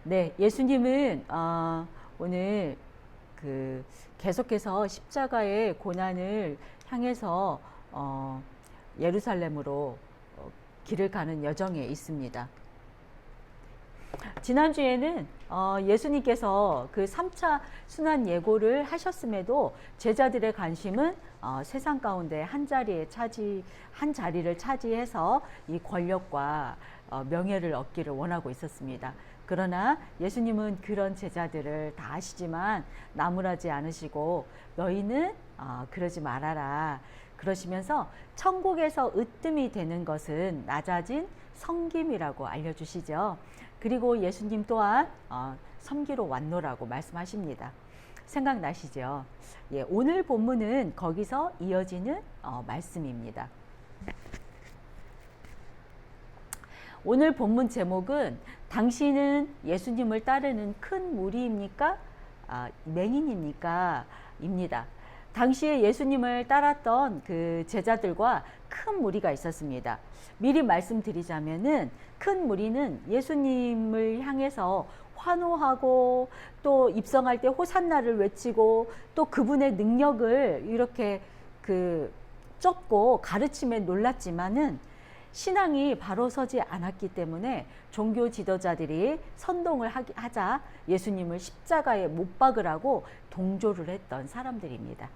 네, 예수님은 오늘 계속해서 십자가의 고난을 향해서 예루살렘으로 길을 가는 여정에 있습니다. 지난주에는 예수님께서 그 3차 순환 예고를 하셨음에도 제자들의 관심은 세상 가운데 한 자리를 차지해서 이 권력과 명예를 얻기를 원하고 있었습니다. 그러나 예수님은 그런 제자들을 다 아시지만 나무라지 않으시고 너희는 그러지 말아라 그러시면서 천국에서 으뜸이 되는 것은 낮아진 섬김이라고 알려주시죠. 그리고 예수님 또한 섬기러 왔노라고 말씀하십니다. 생각나시죠? 예, 오늘 본문은 거기서 이어지는 말씀입니다. 오늘 본문 제목은 당신은 예수님을 따르는 큰 무리입니까? 맹인입니까? 입니다. 당시에 예수님을 따랐던 그 제자들과 큰 무리가 있었습니다. 미리 말씀드리자면은 큰 무리는 예수님을 향해서 환호하고 또 입성할 때 호산나를 외치고 또 그분의 능력을 이렇게 쫓고 가르침에 놀랐지만은 신앙이 바로 서지 않았기 때문에 종교 지도자들이 선동을 하자 예수님을 십자가에 못 박으라고 동조를 했던 사람들입니다.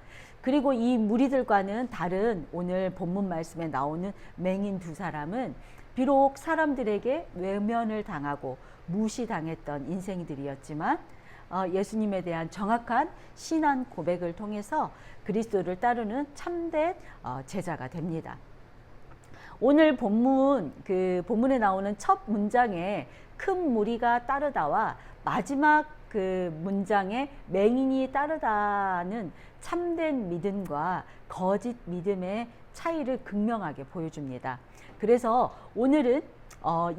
그리고 이 무리들과는 다른 오늘 본문 말씀에 나오는 맹인 두 사람은 비록 사람들에게 외면을 당하고 무시당했던 인생들이었지만 예수님에 대한 정확한 신앙 고백을 통해서 그리스도를 따르는 참된 제자가 됩니다. 오늘 본문에 나오는 첫 문장에 큰 무리가 따르다와 마지막 그 문장에 맹인이 따르다는 참된 믿음과 거짓 믿음의 차이를 극명하게 보여줍니다. 그래서 오늘은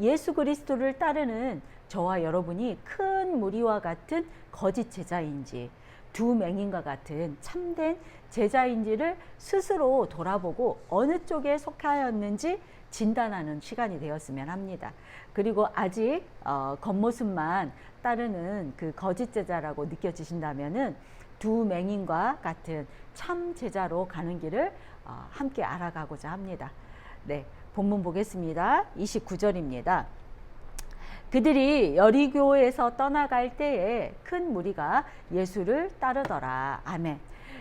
예수 그리스도를 따르는 저와 여러분이 큰 무리와 같은 거짓 제자인지 두 맹인과 같은 참된 제자인지를 스스로 돌아보고 어느 쪽에 속하였는지 진단하는 시간이 되었으면 합니다. 그리고 아직 겉모습만 따르는 그 거짓 제자라고 느껴지신다면은 두 맹인과 같은 참 제자로 가는 길을 함께 알아가고자 합니다. 네, 본문 보겠습니다. 29절입니다. 그들이 여리고에서 떠나갈 때에 큰 무리가 예수를 따르더라. 아멘.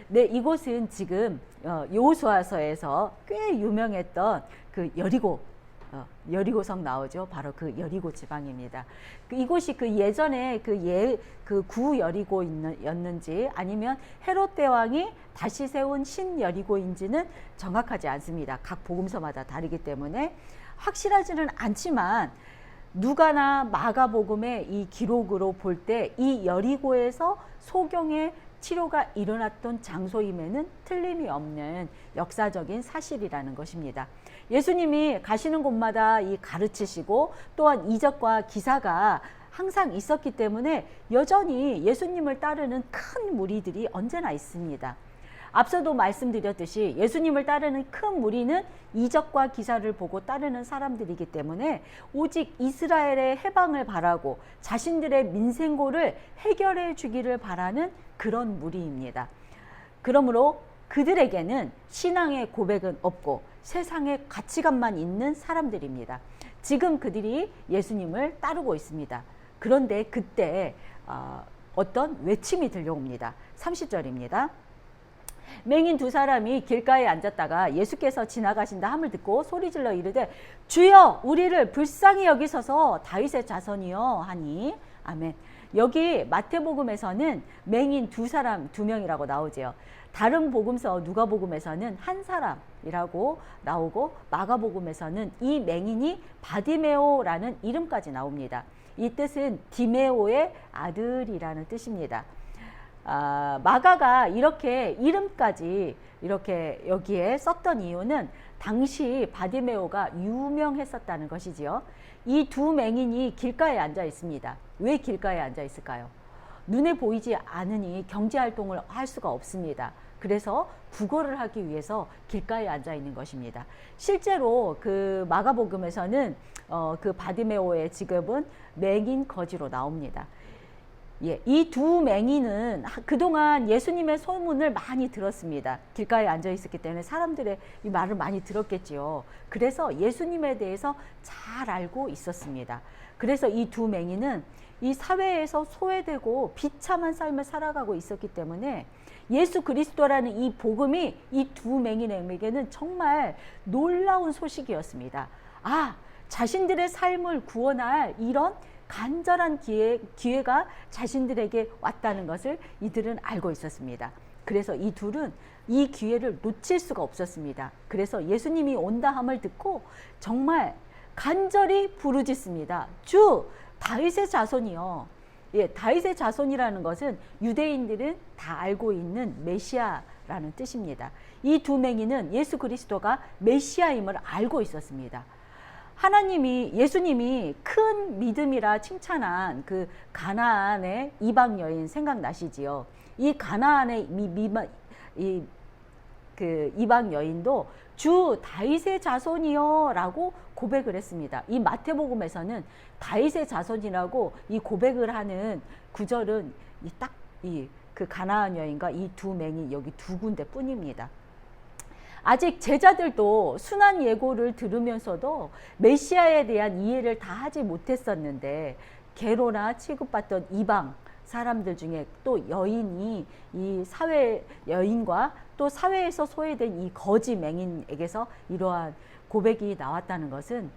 네, 이곳은 지금 여호수아서에서 꽤 유명했던 그 여리고성 나오죠. 바로 그 여리고 지방입니다. 이곳이 그 예전에 그 구 여리고였는지 아니면 헤롯 대왕이 다시 세운 신 여리고인지는 정확하지 않습니다. 각 복음서마다 다르기 때문에 확실하지는 않지만 누가나 마가복음의 이 기록으로 볼 때 이 여리고에서 소경의 치료가 일어났던 장소임에는 틀림이 없는 역사적인 사실이라는 것입니다. 예수님이 가시는 곳마다 이 가르치시고 또한 이적과 기사가 항상 있었기 때문에 여전히 예수님을 따르는 큰 무리들이 언제나 있습니다. 앞서도 말씀드렸듯이 예수님을 따르는 큰 무리는 이적과 기사를 보고 따르는 사람들이기 때문에 오직 이스라엘의 해방을 바라고 자신들의 민생고를 해결해 주기를 바라는 그런 무리입니다. 그러므로 그들에게는 신앙의 고백은 없고 세상의 가치관만 있는 사람들입니다. 지금 그들이 예수님을 따르고 있습니다. 그런데 그때 어떤 외침이 들려옵니다. 30절입니다. 맹인 두 사람이 길가에 앉았다가 예수께서 지나가신다 함을 듣고 소리질러 이르되 주여 우리를 불쌍히 여기소서 다윗의 자손이여 하니 아멘. 여기 마태복음에서는 맹인 두 명이라고 나오죠. 다른 복음서 누가복음에서는 한 사람이라고 나오고 마가복음에서는 이 맹인이 바디메오라는 이름까지 나옵니다. 이 뜻은 디메오의 아들이라는 뜻입니다. 마가가 이렇게 이름까지 이렇게 여기에 썼던 이유는 당시 바디메오가 유명했었다는 것이지요. 이 두 맹인이 길가에 앉아 있습니다. 왜 길가에 앉아 있을까요? 눈에 보이지 않으니 경제활동을 할 수가 없습니다. 그래서 구걸을 하기 위해서 길가에 앉아 있는 것입니다. 실제로 그 마가복음에서는 그 바디메오의 직업은 맹인 거지로 나옵니다. 예, 이 두 맹인은 그동안 예수님의 소문을 많이 들었습니다. 길가에 앉아 있었기 때문에 사람들의 이 말을 많이 들었겠지요. 그래서 예수님에 대해서 잘 알고 있었습니다. 그래서 이 두 맹인은 이 사회에서 소외되고 비참한 삶을 살아가고 있었기 때문에 예수 그리스도라는 이 복음이 이 두 맹인에게는 정말 놀라운 소식이었습니다. 아, 자신들의 삶을 구원할 이런 간절한 기회가 자신들에게 왔다는 것을 이들은 알고 있었습니다. 그래서 이 둘은 이 기회를 놓칠 수가 없었습니다. 그래서 예수님이 온다 함을 듣고 정말 간절히 부르짖습니다. 주, 다윗의 자손이요. 예, 다윗의 자손이라는 것은 유대인들은 다 알고 있는 메시아라는 뜻입니다. 이 두 맹인은 예수 그리스도가 메시아임을 알고 있었습니다. 예수님이 큰 믿음이라 칭찬한 그 가나안의 이방 여인 생각나시지요? 이 가나안의 그 이방 여인도 주 다윗의 자손이요 라고 고백을 했습니다. 이 마태복음에서는 다윗의 자손이라고 이 고백을 하는 구절은 그 가나안 여인과 이 두 맹인 여기 두 군데 뿐입니다. 아직 제자들도 순환 예고를 들으면서도 메시아에 대한 이해를 다 하지 못했었는데 개로나 취급받던 이방 사람들 중에 또 여인이 이 여인과 또 사회에서 소외된 이 거지 맹인에게서 이러한 고백이 나왔다는 것은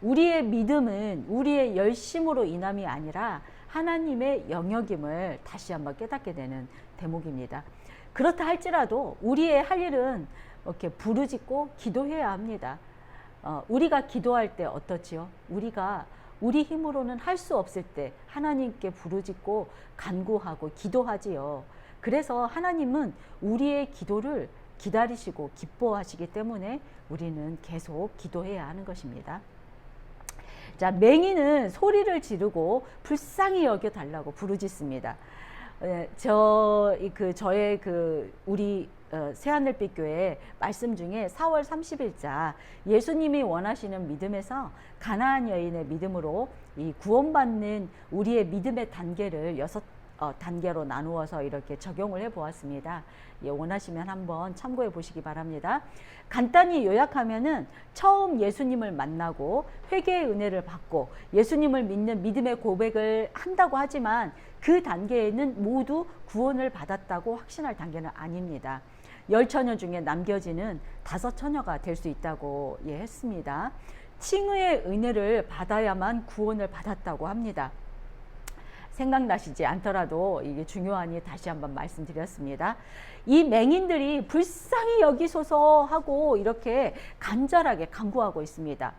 우리의 믿음은 우리의 열심으로 인함이 아니라 하나님의 영역임을 다시 한번 깨닫게 되는 대목입니다. 그렇다 할지라도 우리의 할 일은 이렇게 부르짖고 기도해야 합니다. 우리가 기도할 때 어떻지요? 우리 힘으로는 할 수 없을 때 하나님께 부르짖고 간구하고 기도하지요. 그래서 하나님은 우리의 기도를 기다리시고 기뻐하시기 때문에 우리는 계속 기도해야 하는 것입니다. 자, 맹인은 소리를 지르고 불쌍히 여겨 달라고 부르짖습니다. 저의 우리 새하늘빛 교회 말씀 중에 4월 30일자 예수님이 원하시는 믿음에서 가나안 여인의 믿음으로 이 구원받는 우리의 믿음의 단계를 6단계로 나누어서 이렇게 적용을 해 보았습니다. 예, 원하시면 한번 참고해 보시기 바랍니다. 간단히 요약하면은 처음 예수님을 만나고 회개의 은혜를 받고 예수님을 믿는 믿음의 고백을 한다고 하지만 그 단계에는 모두 구원을 받았다고 확신할 단계는 아닙니다. 10처녀 중에 남겨지는 5처녀가 될 수 있다고 했습니다. 칭의의 은혜를 받아야만 구원을 받았다고 합니다. 생각나시지 않더라도 이게 중요하니 다시 한번 말씀드렸습니다. 이 맹인들이 불쌍히 여기소서 하고 이렇게 간절하게 간구하고 있습니다.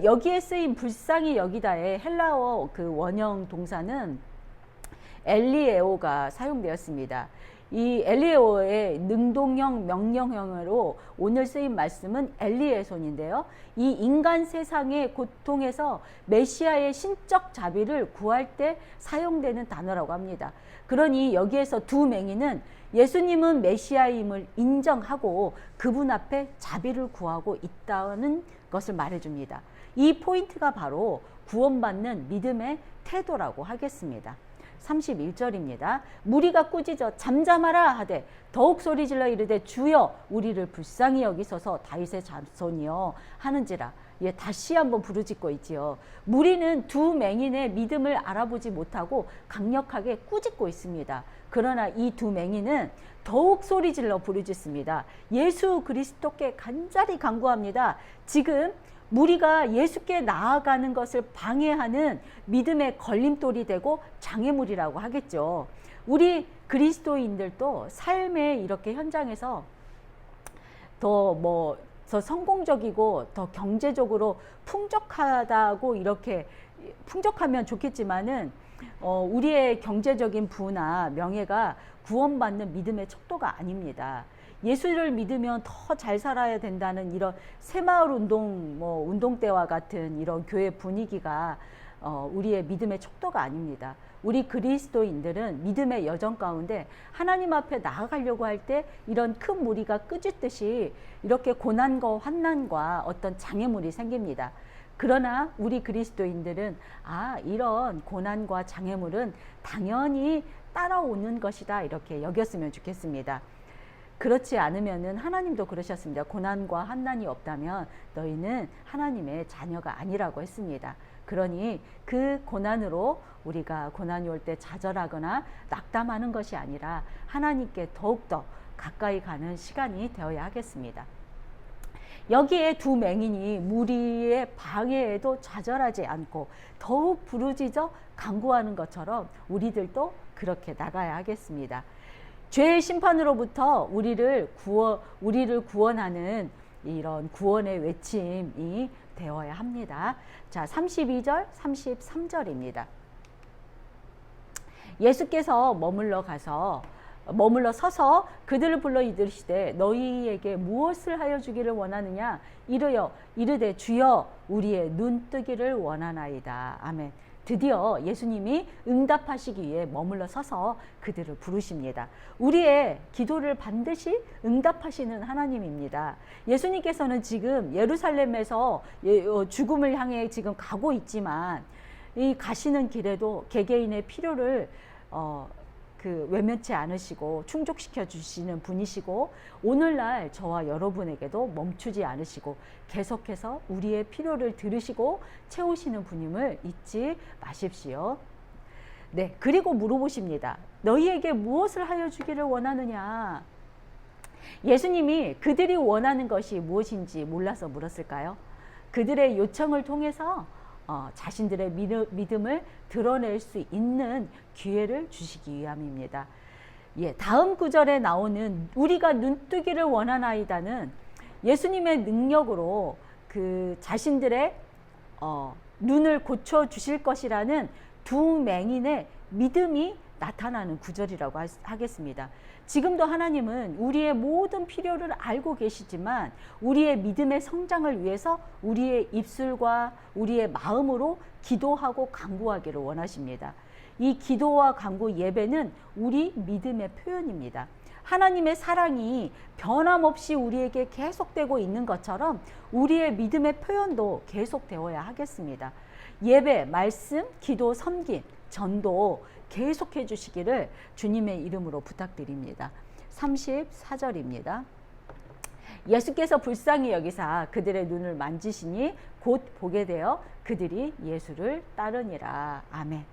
여기에 쓰인 불쌍히 여기다의 헬라어 그 원형 동사는 엘리에오가 사용되었습니다. 이 엘리에오의 능동형 명령형으로 오늘 쓰인 말씀은 엘리에손인데요. 이 인간 세상의 고통에서 메시아의 신적 자비를 구할 때 사용되는 단어라고 합니다. 그러니 여기에서 두 맹인은 예수님은 메시아임을 인정하고 그분 앞에 자비를 구하고 있다는 것을 말해줍니다. 이 포인트가 바로 구원받는 믿음의 태도라고 하겠습니다. 31절입니다. 무리가 꾸짖어 잠잠하라 하되 더욱 소리질러 이르되 주여 우리를 불쌍히 여기소서 다윗의 자손이여 하는지라. 예, 다시 한번 부르짖고 있지요. 무리는 두 맹인의 믿음을 알아보지 못하고 강력하게 꾸짖고 있습니다. 그러나 이 두 맹인은 더욱 소리질러 부르짖습니다. 예수 그리스도께 간절히 간구합니다. 지금 무리가 예수께 나아가는 것을 방해하는 믿음의 걸림돌이 되고 장애물이라고 하겠죠. 우리 그리스도인들도 삶의 이렇게 현장에서 더 성공적이고 더 경제적으로 풍족하다고 이렇게 풍족하면 좋겠지만은 우리의 경제적인 부나 명예가 구원받는 믿음의 척도가 아닙니다. 예수를 믿으면 더 잘 살아야 된다는 이런 새마을 운동, 운동 때와 같은 이런 교회 분위기가 우리의 믿음의 척도가 아닙니다. 우리 그리스도인들은 믿음의 여정 가운데 하나님 앞에 나아가려고 할 때 이런 큰 무리가 끄집듯이 이렇게 고난과 환난과 어떤 장애물이 생깁니다. 그러나 우리 그리스도인들은 이런 고난과 장애물은 당연히 따라오는 것이다, 이렇게 여겼으면 좋겠습니다. 그렇지 않으면은 하나님도 그러셨습니다. 고난과 환난이 없다면 너희는 하나님의 자녀가 아니라고 했습니다. 그러니 그 고난으로 우리가 고난이 올 때 좌절하거나 낙담하는 것이 아니라 하나님께 더욱더 가까이 가는 시간이 되어야 하겠습니다. 여기에 두 맹인이 무리의 방해에도 좌절하지 않고 더욱 부르짖어 간구하는 것처럼 우리들도 그렇게 나가야 하겠습니다. 죄의 심판으로부터 우리를 구원하는 이런 구원의 외침이 되어야 합니다. 자, 32절, 33절입니다. 예수께서 머물러 서서 그들을 불러 이르시되 너희에게 무엇을 하여 주기를 원하느냐 이르되 주여 우리의 눈 뜨기를 원하나이다. 아멘. 드디어 예수님이 응답하시기 위해 머물러 서서 그들을 부르십니다. 우리의 기도를 반드시 응답하시는 하나님입니다. 예수님께서는 지금 예루살렘에서 죽음을 향해 지금 가고 있지만 이 가시는 길에도 개개인의 필요를 외면치 않으시고 충족시켜 주시는 분이시고 오늘날 저와 여러분에게도 멈추지 않으시고 계속해서 우리의 필요를 들으시고 채우시는 분임을 잊지 마십시오. 네, 그리고 물어보십니다. 너희에게 무엇을 하여 주기를 원하느냐? 예수님이 그들이 원하는 것이 무엇인지 몰라서 물었을까요? 그들의 요청을 통해서 자신들의 믿음을 드러낼 수 있는 기회를 주시기 위함입니다. 다음 구절에 나오는 우리가 눈뜨기를 원하나이다는 예수님의 능력으로 그 자신들의 눈을 고쳐 주실 것이라는 두 맹인의 믿음이 나타나는 구절이라고 하겠습니다. 지금도 하나님은 우리의 모든 필요를 알고 계시지만 우리의 믿음의 성장을 위해서 우리의 입술과 우리의 마음으로 기도하고 간구하기를 원하십니다. 이 기도와 간구 예배는 우리 믿음의 표현입니다. 하나님의 사랑이 변함없이 우리에게 계속되고 있는 것처럼 우리의 믿음의 표현도 계속되어야 하겠습니다. 예배, 말씀, 기도, 섬김, 전도 계속해 주시기를 주님의 이름으로 부탁드립니다. 34절입니다. 예수께서 불쌍히 여기사 그들의 눈을 만지시니 곧 보게 되어 그들이 예수를 따르니라. 아멘.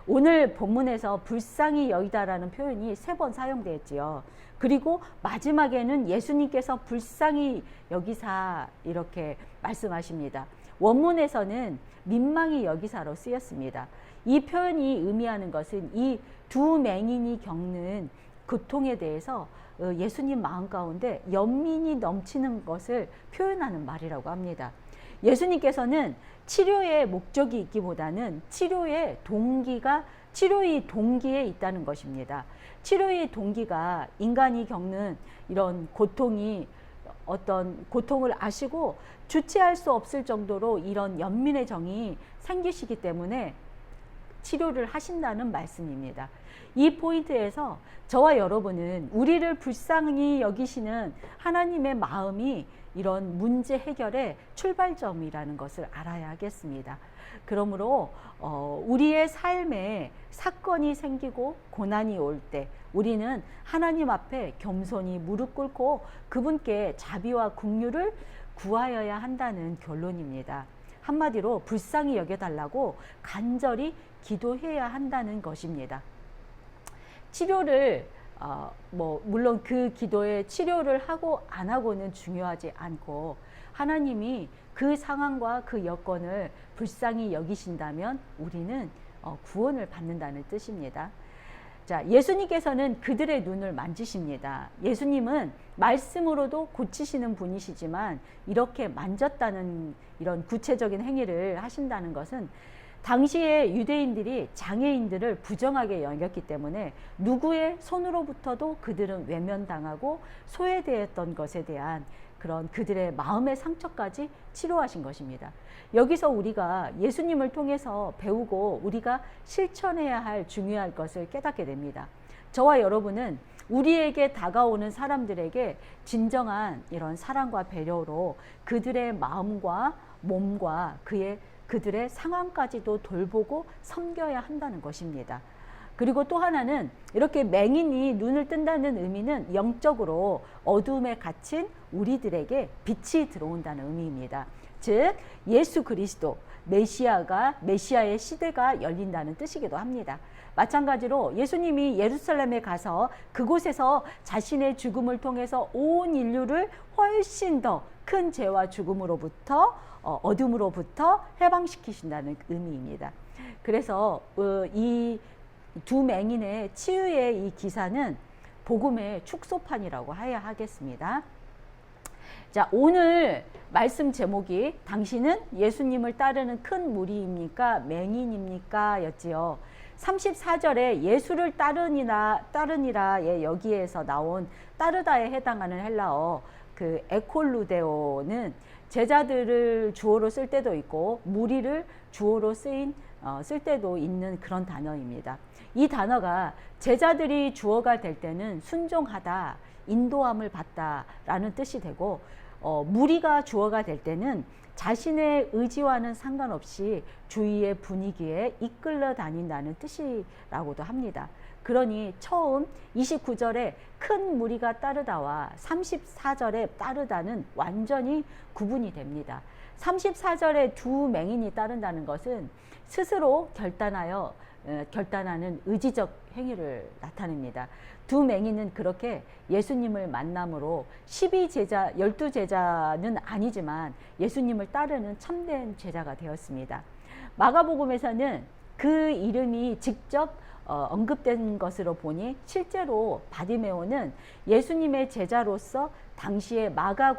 오늘 본문에서 불쌍히 여기다라는 표현이 3번 사용되었지요. 그리고 마지막에는 예수님께서 불쌍히 여기사 이렇게 말씀하십니다. 원문에서는 민망히 여기사로 쓰였습니다. 이 표현이 의미하는 것은 이 두 맹인이 겪는 고통에 대해서 예수님 마음 가운데 연민이 넘치는 것을 표현하는 말이라고 합니다. 예수님께서는 치료의 목적이 있기보다는 치료의 동기에 있다는 것입니다. 치료의 동기가 인간이 겪는 이런 어떤 고통을 아시고 주체할 수 없을 정도로 이런 연민의 정이 생기시기 때문에 치료를 하신다는 말씀입니다. 이 포인트에서 저와 여러분은 우리를 불쌍히 여기시는 하나님의 마음이 이런 문제 해결의 출발점이라는 것을 알아야 하겠습니다. 그러므로 우리의 삶에 사건이 생기고 고난이 올 때 우리는 하나님 앞에 겸손히 무릎 꿇고 그분께 자비와 긍휼을 구하여야 한다는 결론입니다. 한마디로 불쌍히 여겨달라고 간절히 기도해야 한다는 것입니다. 치료를 물론 그 기도에 치료를 하고 안 하고는 중요하지 않고 하나님이 그 상황과 그 여건을 불쌍히 여기신다면 우리는 구원을 받는다는 뜻입니다. 자, 예수님께서는 그들의 눈을 만지십니다. 예수님은 말씀으로도 고치시는 분이시지만 이렇게 만졌다는 이런 구체적인 행위를 하신다는 것은 당시에 유대인들이 장애인들을 부정하게 여겼기 때문에 누구의 손으로부터도 그들은 외면당하고 소외되었던 것에 대한 그런 그들의 마음의 상처까지 치료하신 것입니다. 여기서 우리가 예수님을 통해서 배우고 우리가 실천해야 할 중요한 것을 깨닫게 됩니다. 저와 여러분은 우리에게 다가오는 사람들에게 진정한 이런 사랑과 배려로 그들의 마음과 몸과 그들의 상황까지도 돌보고 섬겨야 한다는 것입니다. 그리고 또 하나는 이렇게 맹인이 눈을 뜬다는 의미는 영적으로 어둠에 갇힌 우리들에게 빛이 들어온다는 의미입니다. 즉 예수 그리스도 메시아의 시대가 열린다는 뜻이기도 합니다. 마찬가지로 예수님이 예루살렘에 가서 그곳에서 자신의 죽음을 통해서 온 인류를 훨씬 더 큰 죄와 죽음으로부터 어둠으로부터 해방시키신다는 의미입니다. 그래서 이 두 맹인의 치유의 이 기사는 복음의 축소판이라고 해야 하겠습니다. 자, 오늘 말씀 제목이 당신은 예수님을 따르는 큰 무리입니까? 맹인입니까? 였지요. 34절에 예수를 따르니라의 여기에서 나온 따르다에 해당하는 헬라어 그 에콜루데오는 제자들을 주어로 쓸 때도 있고 무리를 주어로 쓸 때도 있는 그런 단어입니다. 이 단어가 제자들이 주어가 될 때는 순종하다, 인도함을 받다라는 뜻이 되고 무리가 주어가 될 때는 자신의 의지와는 상관없이 주위의 분위기에 이끌려 다닌다는 뜻이라고도 합니다. 그러니 처음 29절에 큰 무리가 따르다와 34절에 따르다는 완전히 구분이 됩니다. 34절에 두 맹인이 따른다는 것은 스스로 결단하는 의지적 행위를 나타냅니다. 두 맹인은 그렇게 예수님을 만남으로 12제자는 아니지만 예수님을 따르는 참된 제자가 되었습니다. 마가복음에서는 그 이름이 직접 언급된 것으로 보니 실제로 바디메오는 예수님의 제자로서 당시의 마가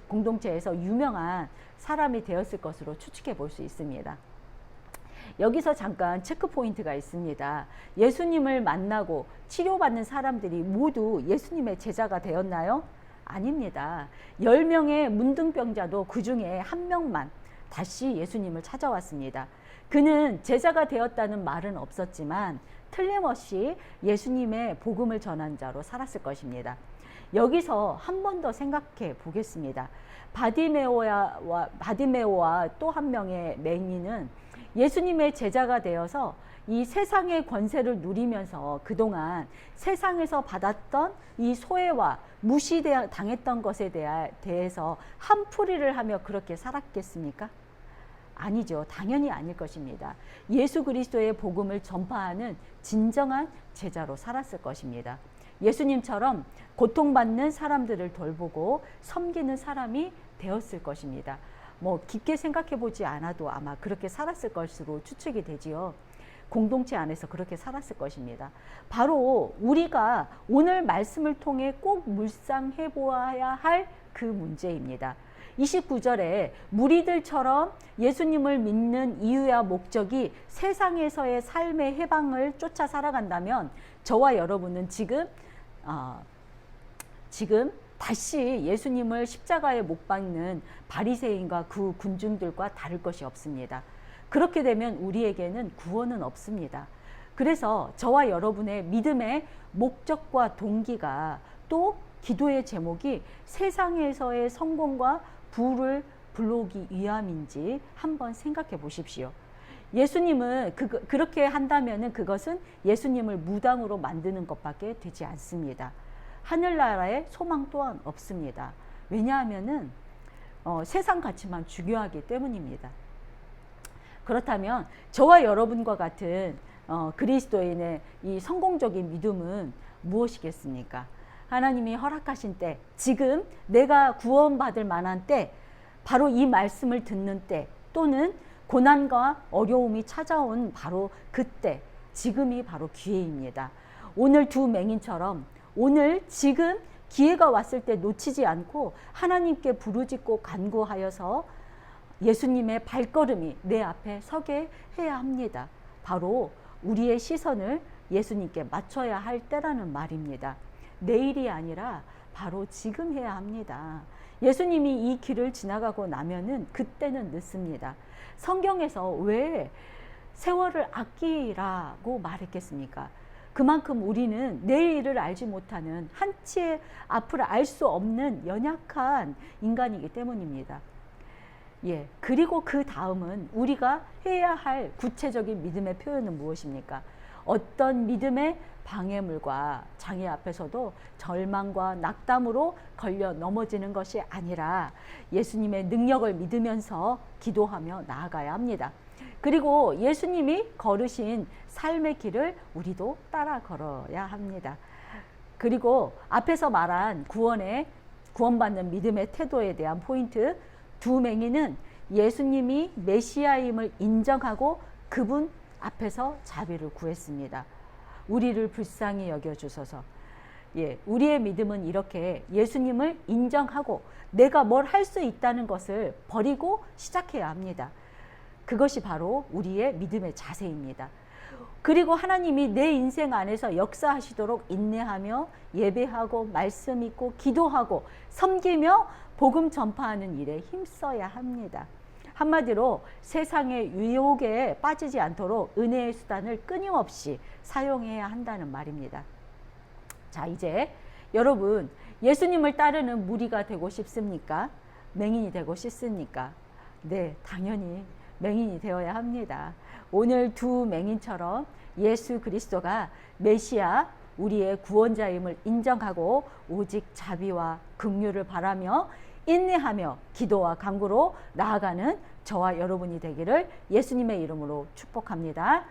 공동체에서 유명한 사람이 되었을 것으로 추측해 볼 수 있습니다. 여기서 잠깐 체크 포인트가 있습니다. 예수님을 만나고 치료받는 사람들이 모두 예수님의 제자가 되었나요? 아닙니다. 10명의 문둥병자도 그 중에 한 명만 다시 예수님을 찾아왔습니다. 그는 제자가 되었다는 말은 없었지만 틀림없이 예수님의 복음을 전한 자로 살았을 것입니다. 여기서 한 번 더 생각해 보겠습니다. 바디메오와 또 한 명의 맹인은 예수님의 제자가 되어서 이 세상의 권세를 누리면서 그동안 세상에서 받았던 이 소외와 무시당했던 것에 대해서 한풀이를 하며 그렇게 살았겠습니까? 아니죠. 당연히 아닐 것입니다. 예수 그리스도의 복음을 전파하는 진정한 제자로 살았을 것입니다. 예수님처럼 고통받는 사람들을 돌보고 섬기는 사람이 되었을 것입니다. 깊게 생각해 보지 않아도 아마 그렇게 살았을 것으로 추측이 되지요. 공동체 안에서 그렇게 살았을 것입니다. 바로 우리가 오늘 말씀을 통해 꼭 묵상해 보아야 할 그 문제입니다. 29절에 무리들처럼 예수님을 믿는 이유야 목적이 세상에서의 삶의 해방을 쫓아 살아간다면 저와 여러분은 지금 다시 예수님을 십자가에 못 박는 바리새인과 그 군중들과 다를 것이 없습니다. 그렇게 되면 우리에게는 구원은 없습니다. 그래서 저와 여러분의 믿음의 목적과 동기가 또 기도의 제목이 세상에서의 성공과 부를 불러오기 위함인지 한번 생각해 보십시오. 예수님은 그렇게 한다면 그것은 예수님을 무당으로 만드는 것밖에 되지 않습니다. 하늘나라의 소망 또한 없습니다. 왜냐하면은 세상 가치만 중요하기 때문입니다. 그렇다면 저와 여러분과 같은 그리스도인의 이 성공적인 믿음은 무엇이겠습니까? 하나님이 허락하신 때, 지금 내가 구원받을 만한 때, 바로 이 말씀을 듣는 때, 또는 고난과 어려움이 찾아온 바로 그때, 지금이 바로 기회입니다. 오늘 두 맹인처럼 오늘 지금 기회가 왔을 때 놓치지 않고 하나님께 부르짖고 간구하여서 예수님의 발걸음이 내 앞에 서게 해야 합니다. 바로 우리의 시선을 예수님께 맞춰야 할 때라는 말입니다. 내일이 아니라 바로 지금 해야 합니다. 예수님이 이 길을 지나가고 나면은 그때는 늦습니다. 성경에서 왜 세월을 아끼라고 말했겠습니까? 그만큼 우리는 내일을 알지 못하는 한치의 앞을 알 수 없는 연약한 인간이기 때문입니다. 예, 그리고 그 다음은 우리가 해야 할 구체적인 믿음의 표현은 무엇입니까? 어떤 믿음의 방해물과 장애 앞에서도 절망과 낙담으로 걸려 넘어지는 것이 아니라 예수님의 능력을 믿으면서 기도하며 나아가야 합니다. 그리고 예수님이 걸으신 삶의 길을 우리도 따라 걸어야 합니다. 그리고 앞에서 말한 구원받는 믿음의 태도에 대한 포인트, 두 맹인은 예수님이 메시아임을 인정하고 그분 앞에서 자비를 구했습니다. 우리를 불쌍히 여겨주소서. 예, 우리의 믿음은 이렇게 예수님을 인정하고 내가 뭘 할 수 있다는 것을 버리고 시작해야 합니다. 그것이 바로 우리의 믿음의 자세입니다. 그리고 하나님이 내 인생 안에서 역사하시도록 인내하며 예배하고 말씀 읽고 기도하고 섬기며 복음 전파하는 일에 힘써야 합니다. 한마디로 세상의 유혹에 빠지지 않도록 은혜의 수단을 끊임없이 사용해야 한다는 말입니다. 자, 이제 여러분, 예수님을 따르는 무리가 되고 싶습니까? 맹인이 되고 싶습니까? 네, 당연히 맹인이 되어야 합니다. 오늘 두 맹인처럼 예수 그리스도가 메시아, 우리의 구원자임을 인정하고 오직 자비와 긍휼을 바라며 인내하며 기도와 간구로 나아가는 저와 여러분이 되기를 예수님의 이름으로 축복합니다.